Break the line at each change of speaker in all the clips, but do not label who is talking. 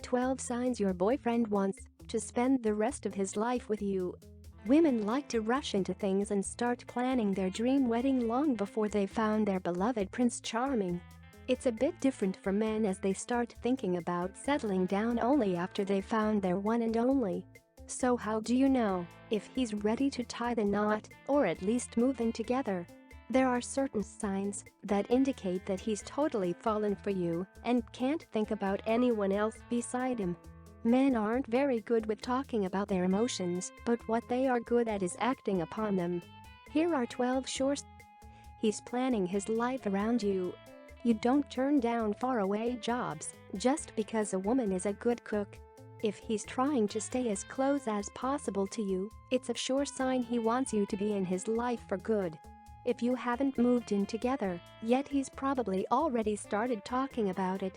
12 signs your boyfriend wants to spend the rest of his life with you. Women like to rush into things and start planning their dream wedding long before they've found their beloved Prince Charming. It's a bit different for men, as they start thinking about settling down only after they've found their one and only. So how do you know if he's ready to tie the knot, or at least move in together? There are certain signs that indicate that he's totally fallen for you and can't think about anyone else beside him. Men aren't very good with talking about their emotions, but what they are good at is acting upon them. Here are 12 sure signs he's planning his life around you. You don't turn down faraway jobs just because a woman is a good cook. If he's trying to stay as close as possible to you, it's a sure sign he wants you to be in his life for good. If you haven't moved in together yet, he's probably already started talking about it.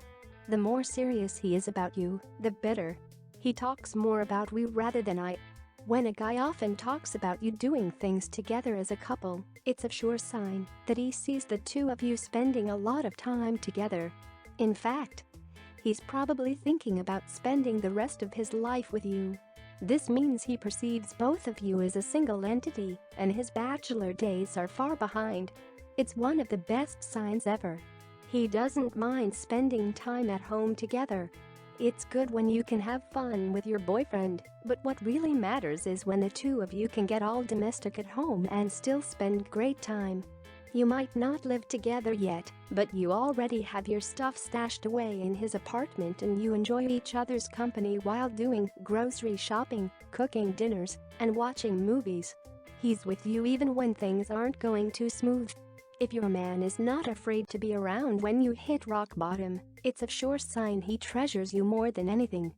The more serious he is about you, the better. He talks more about we rather than I. When a guy often talks about you doing things together as a couple, it's a sure sign that he sees the two of you spending a lot of time together. In fact, he's probably thinking about spending the rest of his life with you. This means he perceives both of you as a single entity, and his bachelor days are far behind. It's one of the best signs ever. He doesn't mind spending time at home together. It's good when you can have fun with your boyfriend, but what really matters is when the two of you can get all domestic at home and still spend great time. You might not live together yet, but you already have your stuff stashed away in his apartment and you enjoy each other's company while doing grocery shopping, cooking dinners, and watching movies. He's with you even when things aren't going too smooth. If your man is not afraid to be around when you hit rock bottom, it's a sure sign he treasures you more than anything.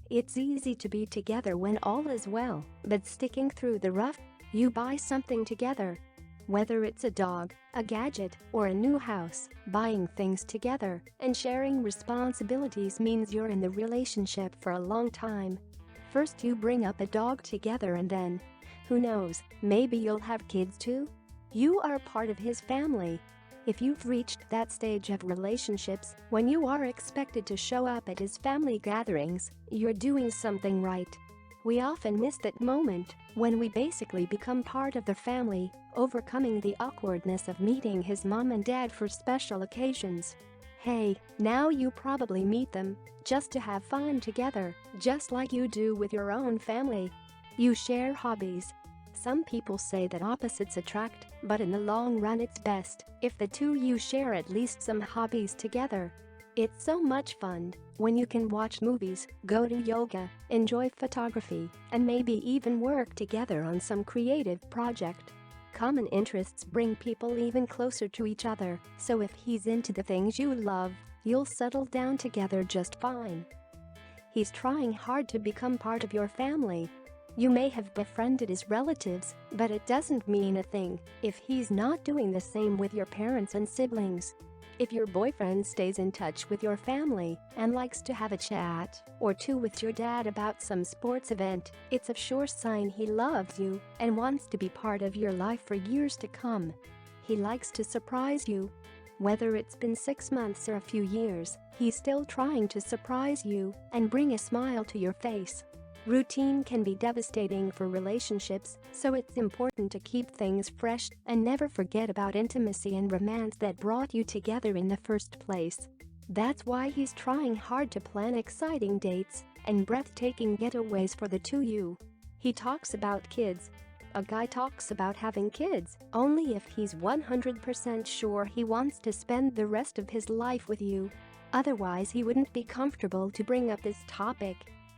It's easy to be together when all is well, but sticking through the rough, you buy something together. Whether it's a dog, a gadget, or a new house, buying things together and sharing responsibilities means you're in the relationship for a long time. First you bring up a dog together and then, who knows, maybe you'll have kids too? You are part of his family. If you've reached that stage of relationships when you are expected to show up at his family gatherings, you're doing something right. We often miss that moment when we basically become part of the family, overcoming the awkwardness of meeting his mom and dad for special occasions. Hey, now you probably meet them just to have fun together, just like you do with your own family. You share hobbies. Some people say that opposites attract, but in the long run it's best if the two you share at least some hobbies together. It's so much fun when you can watch movies, go to yoga, enjoy photography, and maybe even work together on some creative project. Common interests bring people even closer to each other, so if he's into the things you love, you'll settle down together just fine. He's trying hard to become part of your family. You may have befriended his relatives, but it doesn't mean a thing if he's not doing the same with your parents and siblings. If your boyfriend stays in touch with your family and likes to have a chat or two with your dad about some sports event, it's a sure sign he loves you and wants to be part of your life for years to come. He likes to surprise you. Whether it's been 6 months or a few years, he's still trying to surprise you and bring a smile to your face. Routine can be devastating for relationships, so it's important to keep things fresh and never forget about intimacy and romance that brought you together in the first place. That's why he's trying hard to plan exciting dates and breathtaking getaways for the two of you. He talks about kids. A guy talks about having kids only if he's 100% sure he wants to spend the rest of his life with you. Otherwise, he wouldn't be comfortable to bring up this topic.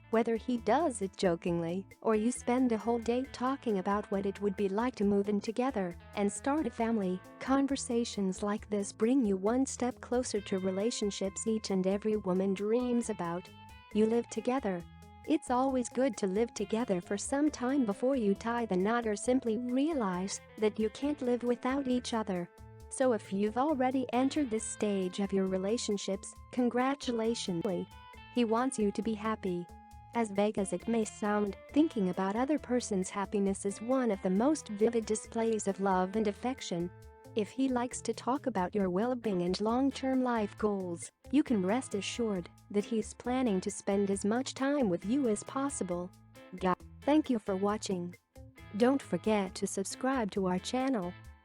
Whether he does it jokingly or you spend a whole day talking about what it would be like to move in together and start a family, conversations like this bring you one step closer to relationships each and every woman dreams about. You live together. It's always good to live together for some time before you tie the knot or simply realize that you can't live without each other. So if you've already entered this stage of your relationships, congratulations. He wants you to be happy. As vague as it may sound, thinking about other person's happiness is one of the most vivid displays of love and affection. If he likes to talk about your well-being and long-term life goals, you can rest assured that he's planning to spend as much time with you as possible. Thank you for watching. Don't forget to subscribe to our channel.